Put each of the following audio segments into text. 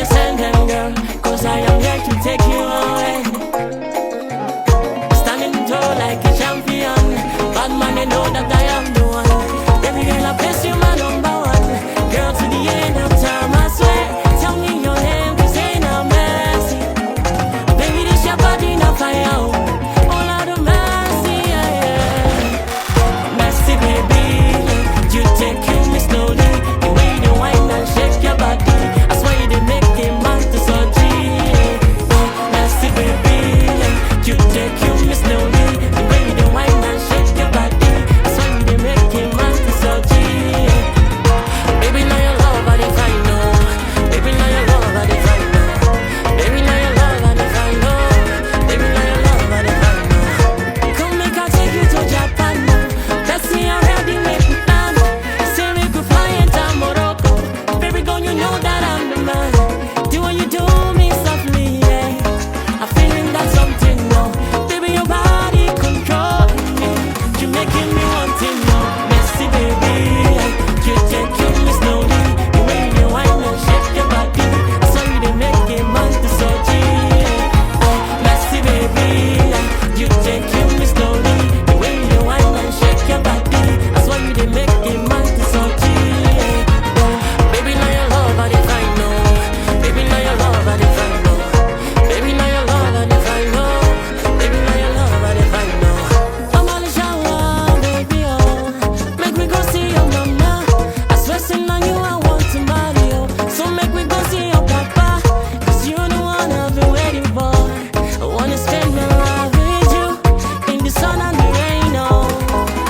send them, girl, cause I am here to take you away. Standing tall like a champion, bad man, they know that I am the one. Baby girl, I bless you, my number one. Girl, to the end of time, I swear. Tell me your name, cause ain't no mercy. Baby, this your body, not fire. All out of mercy, yeah, yeah. Mercy, baby, you take me slowly. The way you whine and shake your body, I swear you did make a man to surgery. Mercy, baby, you take me slowly. The way you whine and shake your body, I swear you did make a man to surgery. Baby, now your love, I define, no. Baby, now your love, I define, no. Baby, now your love, I define, no. Baby, now your love, I define, no. Come make I take you to Japan, no. Let's see how ready make me plan. Say we could fly into Morocco. Baby girl, you know that I'm the man. Do what you do me softly, yeah. I'm feeling that something, no. Baby, your body control me. You making me want it, no. Messy, baby, you take me slowly. The way you whine and shake your body, I saw you they make a man to surgery. Messy, baby, you take me slowly. The way you whine and shake your body, I saw you they make a man to surgery. Baby, now your love, I define, no. Baby, now your love, I define, no. Baby, now your love, I define, no. Baby, now your love, I define, no. I'm on the shower, baby, oh. Make me go see your mama. I swear, sing on you, I want to marry you. So make me go see your papa, cause you're the one I've been waiting for. I wanna spend my life with you, in the sun and the rain, oh.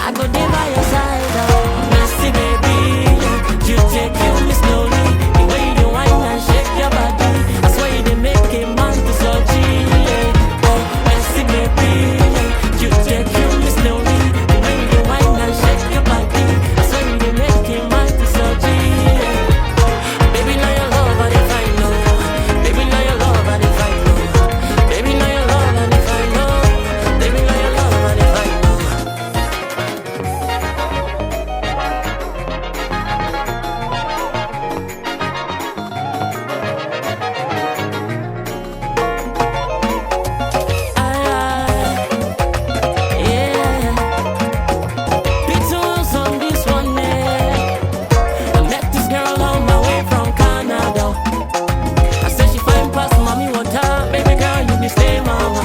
I go there by your side, oh. Messy, baby, you take me slowly. The way you whine and shake your body, I swear you they make a man to surgery. Messy, baby, you take me slowly. The way you whine and shake your body, I swear you they make a man to surgery. Baby, now your love, I define, no. Baby, now your love, I define, no. Baby, now your love, I define, no. Baby, now your love, I define, no. Yeah. Beatles on this one, eh. I met this girl on my way from Canada. I said she fine past mommy water. Baby girl, you be stay mama.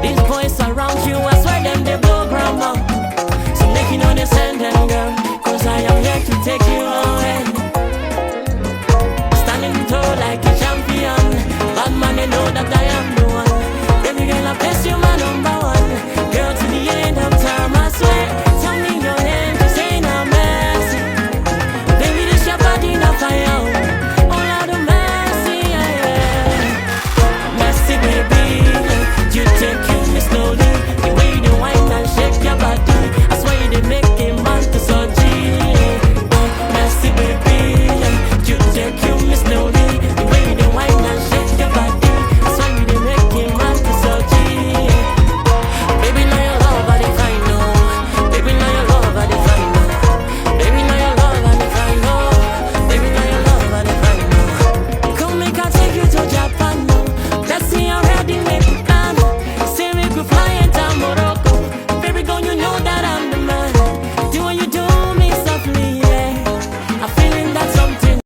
These boys around you, I swear them they blow grandma. So make you know they send them, girl, cause I am here to take you